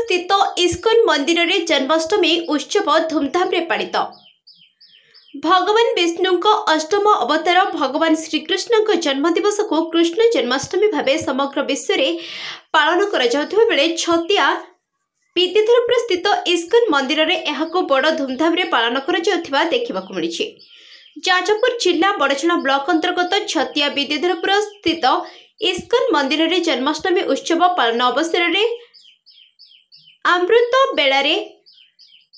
स्थित इस्कन मंदिर रे जन्माष्टमी उत्सव धूमधाम रे पालित। भगवान विष्णु अष्टम अवतार भगवान श्रीकृष्ण जन्मदिवस को कृष्ण जन्माष्टमी भाव समग्र विश्व में पालन कर छतिया विद्याधरपुर स्थित इस्कन मंदिर रे एहाको बड़ धूमधाम रे पालन कर देखा मिली। जाजपुर जिला बड़छणा ब्लॉक अंतर्गत छतिया विद्याधरपुर स्थित इस्कन मंदिर रे जन्माष्टमी उत्सव पालन अवसर में अमृत बेलारे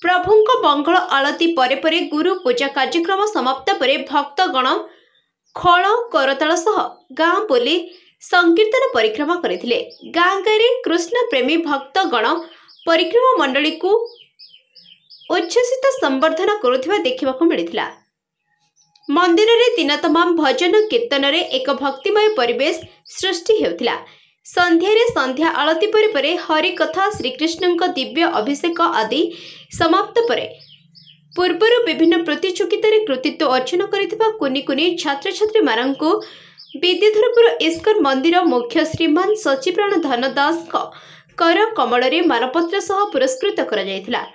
प्रभुंक मंगल आलती परे परे गुरु पूजा कार्यक्रम समाप्त परे भक्तगण खळ करताल सह गाँ बोली संकीर्तन परिक्रमा करथिले। गाँ गाँव कृष्ण प्रेमी भक्तगण परिक्रमा मंडली को उच्छ्वसित संबर्धना करुथिबा देखिबाकू मिलिथिला। मंदिर रे दिन तमाम भजन कीर्तन रे एक भक्तिमय परिवेश सृष्टि हेउथिला। संध्या आलती परे परे हरिकथा श्रीकृष्ण दिव्य अभिषेक आदि समाप्त परे पूर्वर विभिन्न प्रतियोगिता कृतित्व अर्जन करिथिबा कुनी कुनी छात्र छात्री माननकु विद्याधरपुर इस्कन मंदिर मुख्य श्रीमान सचिप्राण धन दास कर कमल रे मानपत्र सह पुरस्कृत करा जायथिला।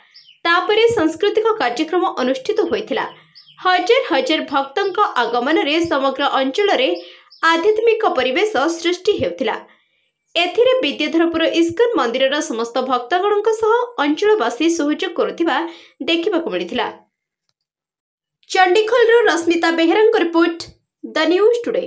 तापरे सांस्कृतिक कार्यक्रम अनुष्ठित होइथिला। हजार हजार भक्तंक आगमन रे समग्र अंचल रे आध्यात्मिक परिवेश सृष्टि हेउथिला। एथिरे विद्याधरपुर इस्कन मंदिर समस्त भक्तगण अंचलवासी सहयोग करुथिबा देखिबाकू मिलिथिला। Chandikhol Rashmita Behera report The News today.